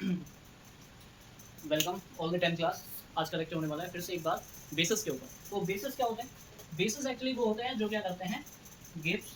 Welcome all the 10th class. आज का lecture होने वाला है फिर से एक बार बेसिस के ऊपर। तो बेसिस क्या होते हैं? बेसिस एक्चुअली वो होते हैं जो क्या करते हैं, gives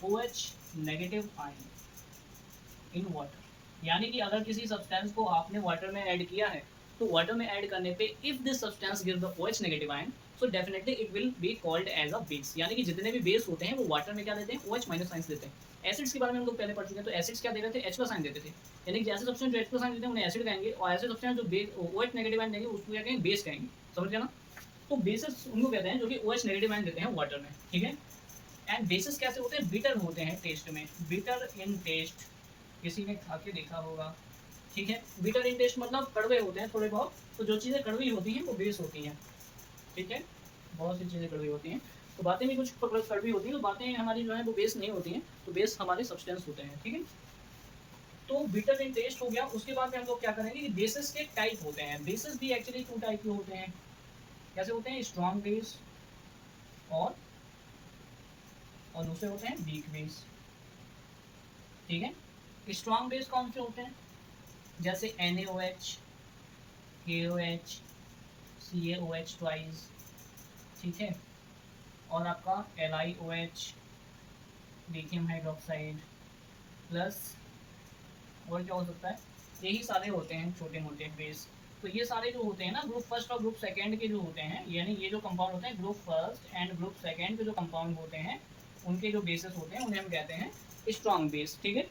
OH negative ion in water. यानी कि अगर किसी सब्सटेंस को आपने वाटर में ऐड किया है तो वाटर में ऐड करने पे if this substance give the OH negative ion so definitely it will be called as a base. यानी कि जितने भी बेस होते हैं वो वाटर में क्या देते हैं, OH माइनस साइन देते हैं। एसिड्स के बारे में हम लोग पहले पढ़ चुके हैं। तो एसिड्स क्या दे रहे थे, H का साइन देते थे। यानी कि जैसे सब्सटेंस जो H का साइन देते हैं उन्हें एसिड कहेंगे, और ऐसे सब्सटेंस जो OH नेगेटिव आयन देंगे उसको क्या कहेंगे, बेस कहेंगे। समझ गया ना? तो बेसिस उनको कहते हैं जो कि OH नेगेटिव आयन देते हैं वाटर में। ठीक है। एंड बेसिस कैसे होते हैं, बिटर होते हैं टेस्ट में, बिटर इन टेस्ट। किसी ने खा के देखा होगा। ठीक है। बिटर इन टेस्ट मतलब कड़वे होते हैं थोड़े बहुत। तो जो चीज़ें कड़वी होती हैं वो बेस होती हैं। ठीक है। बहुत सी चीज़ें कड़वी होती हैं, तो बातें भी कुछ कड़वी होती हैं, तो बातें हमारी जो है वो बेस नहीं होती हैं। तो बेस हमारे सब्सटेंस होते हैं। ठीक है। तो बिटर इन टेस्ट हो गया। उसके बाद में हम लोग क्या करेंगे कि बेसिस के टाइप होते हैं। बेसिस भी एक्चुअली 2 टाइप के होते हैं। कैसे होते हैं? स्ट्रॉन्ग बेस और दूसरे होते हैं वीक बेस। ठीक है। स्ट्रॉन्ग बेस कौन से होते हैं? जैसे NaOH, KOH, CaOH ट्वाइस। ठीक है। और आपका LiOH, लिथियम हाइड्रोक्साइड प्लस, और क्या हो सकता है, यही सारे होते हैं छोटे मोटे बेस। तो ये सारे जो होते हैं ना, ग्रुप फर्स्ट और ग्रुप सेकंड के जो होते हैं, यानी ये जो कंपाउंड होते हैं group first and group second के जो कंपाउंड होते हैं उनके जो बेसिस होते हैं उन्हें हम कहते हैं स्ट्रॉन्ग बेस। ठीक है।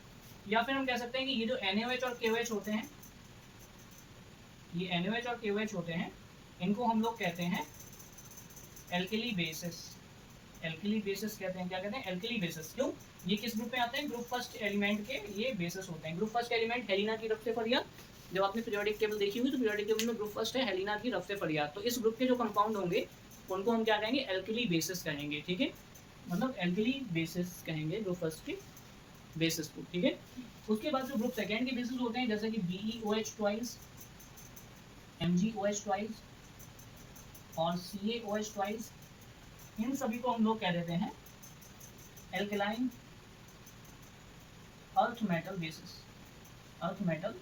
या फिर हम कह सकते हैं कि ये जो NaOH और KOH होते हैं, ये NaOH और KOH होते हैं, इनको हम लोग कहते हैं एल्किली बेसिस। एल्किली बेसिस कहते हैं। क्या कहते हैं? Alkali basis. क्यों? ये किस ग्रुप में आते हैं? ग्रुप फर्स्ट एलिमेंट के ये बेसिस होते हैं। ग्रुप फर्स्ट एलिमेंट हेलिना की रफ्तेफरिया। जब आपने पीरियोडिक टेबल देखी हुई तो पीरियोडिक टेबल में ग्रुप फर्स्ट है हेलिना की रफ्तेफरिया। तो इस ग्रुप के जो कंपाउंड होंगे उनको हम क्या कहेंगे? एल्किली बेसिस कहेंगे। ठीक है। मतलब एल्किली बेसिस कहेंगे ग्रुप फर्स्ट के बेसिस को। ठीक है। उसके बाद जो ग्रुप सेकेंड के बेसिस होते हैं जैसे कि BeOH ट्वाइस, MgOH ट्वाइस और CaOH ट्वाइस, इन सभी को हम लोग कह देते हैं alkaline earth metal basis. Earth metal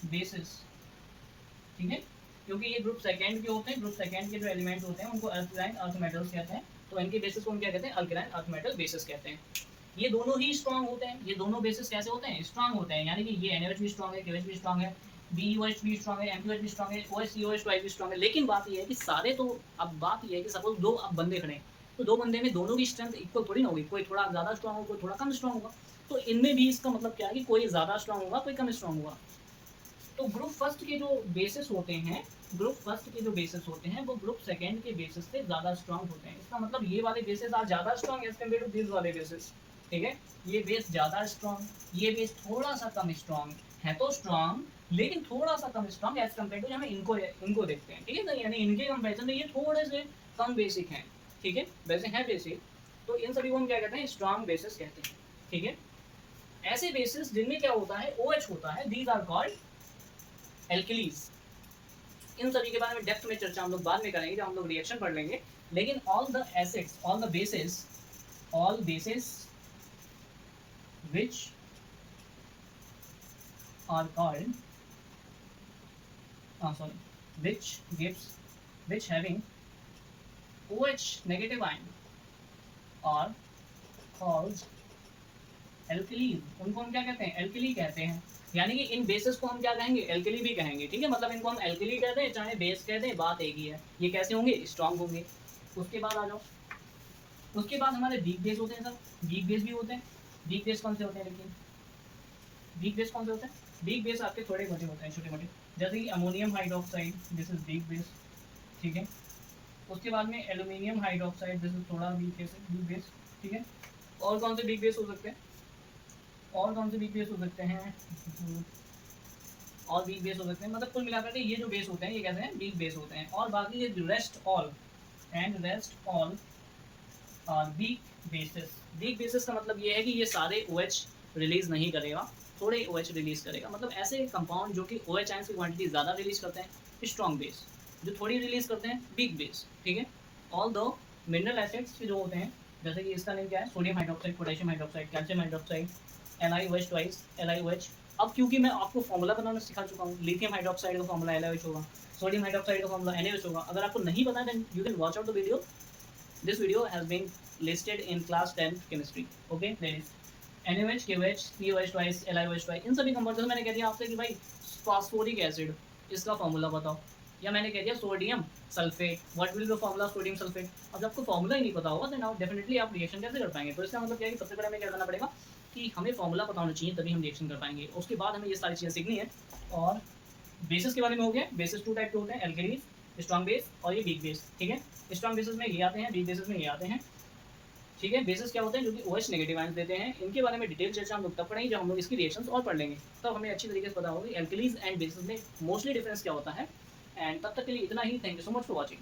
basis. ठीक है। क्योंकि ये ग्रुप सेकेंड के होते हैं, ग्रुप सेकेंड के जो एलिमेंट होते हैं उनको अल्कलाइन अर्थ मेटल्स कहते हैं। तो इनके बेसिस को हम क्या कहते हैं? अल्कलाइन अर्थ मेटल बेसिस कहते हैं। ये दोनों ही स्ट्रांग होते हैं। ये दोनों बेसिस कैसे होते हैं? स्ट्रांग होते हैं। यानी कि ये NaOH भी स्ट्रांग है, KOH भी स्ट्रांग है, BeOH भी स्ट्रांग है, MgOH भी स्ट्रांग है, OH COH ट्वाइस भी स्ट्रांग है। लेकिन बात ये है कि सारे तो, अब बात ये है कि सपोज दो अब बंदे खड़े हैं, तो दो बंदे में दोनों की स्ट्रेंथ इक्वल थोड़ी ना होगी। कोई थोड़ा ज़्यादा स्ट्रांग होगा, कोई थोड़ा कम स्ट्रांग होगा। तो इनमें भी इसका मतलब क्या है कि कोई ज़्यादा स्ट्रांग होगा, कोई कम स्ट्रांग होगा। तो ग्रुप फर्स्ट के जो बेसिस होते हैं, ग्रुप फर्स्ट के जो बेसिस होते हैं वो ग्रुप सेकंड के बेसिस से ज़्यादा स्ट्रांग होते हैं। इसका मतलब ये वाले बेसिस आर ज़्यादा strong as compare to this वाले बेसिस। ठीक है। ये बेस ज़्यादा स्ट्रांग, ये बेस थोड़ा सा कम स्ट्रांग है। तो स्ट्रांग लेकिन थोड़ा सा कम स्ट्रांग एज कम्पेयर टू, हमें इनको इनको देखते हैं। ठीक है ना? यानी इनके कंपेरिजन में ये थोड़े से कम बेसिक हैं। ठीक है। वैसे हैं बेसिक, तो इन सभी को हम क्या कहते हैं? स्ट्रांग बेसिस कहते हैं। ठीक है। ऐसे बेसिस जिनमें क्या होता है? OH होता है, दीज आर कॉल्ड एल्किलीज। इन सभी के बारे में डेप्थ में चर्चा हम लोग बाद में करेंगे जब हम लोग रिएक्शन पढ़ लेंगे। लेकिन all the acids, all the basis, all basis which are called which gives, which having OH negative ion are called एल्किलीज। उनको हम क्या कहते हैं? एल्किली कहते हैं। यानी कि इन बेसिस को हम क्या कहेंगे? एल्किली भी कहेंगे। ठीक है। मतलब इनको हम एल्किली कहते हैं चाहे बेस कहते हैं, बात एक ही है। ये कैसे होंगे? स्ट्रांग होंगे। उसके बाद आ जाओ, उसके बाद हमारे वीक बेस होते हैं सर। वीक बेस भी होते हैं। वीक बेस कौन से होते हैं? लेकिन वीक बेस कौन से होते हैं? वीक बेस आपके थोड़े मोटे होते हैं, छोटे मोटे, जैसे कि ammonium hydroxide, this is weak base. ठीक है। उसके बाद में एल्यूमिनियम हाइड्रोक्साइड, दिस इज थोड़ा वीक बेस। ठीक है। और कौन से वीक बेस हो सकते हैं? और कौन से वीक बेस हो सकते हैं? और वीक बेस हो सकते हैं। मतलब कुल मिलाकर के ये जो बेस होते हैं ये कहते हैं वीक बेस होते हैं। और बाकी ये rest all are weak bases. Weak bases का मतलब ये है कि ये सारे OH रिलीज नहीं करेगा, थोड़े OH रिलीज करेगा। मतलब ऐसे कंपाउंड जो कि OH आयंस की क्वांटिटी ज़्यादा रिलीज करते हैं स्ट्रॉन्ग बेस, जो थोड़ी रिलीज करते हैं वीक बेस। ठीक है। ऑल दो मिनरल एसिड्स जो होते हैं, जैसे कि इसका नेम क्या है? Sodium hydroxide, potassium hydroxide, calcium hydroxide, LiOH twice LiOH। अब क्योंकि मैं आपको फॉर्मूला बनाना सिखा चुका हूँ, लिथियम हाइड्रोक्साइड का फॉर्मूला LiOH होगा, सोडियम हाइड्रोक्साइड का फॉर्मूला NaOH होगा। अगर आपको नहीं पता है then you can watch out the video, this video has been listed in class 10 chemistry. Okay that is NaOH, KOH, COH twice, LiOH twice. इन सभी कंपाउंड, जैसे मैंने कह दिया आपसे कि भाई फास्फोरिक एसिड, इसका फॉर्मूला बताओ, या मैंने कह दिया sodium sulphate, what will be formula sodium sulphate. अब जब आपको फॉर्मूला ही नहीं पता होगा देन आप डेफिनेटली आप रिएक्शन कैसे कर पाएंगे। तो इसका मतलब क्या है कि सबसे पहले हमें क्या करना पड़ेगा कि हमें फॉर्मूला पता होना चाहिए, तभी हम रिएक्शन कर पाएंगे। उसके बाद हमें ये सारी चीज़ें सीखनी है। और बेसिस के बारे में हो गया। बेसिस 2 टाइप के होते हैं, एल्केलीज, स्ट्रॉन्ग बेस और ये वीक बेस। ठीक है, स्ट्रॉन्ग बेसिस में ये आते हैं, वीक बेसिस में ये आते हैं। ठीक है, बेसिस क्या होते हैं, जो कि OH नेगेटिव आयंस देते हैं। इनके बारे में डिटेल चर्चा हम लोग तब पढ़ेंगे जब हम लोग इसकी रिएक्शंस और पढ़ लेंगे, तब हमें अच्छी तरीके से पता होगा कि एल्केलीज एंड बेसिस में मोस्टली डिफरेंस क्या होता है। एंड तब तक के लिए इतना ही। Thank you so much for watching.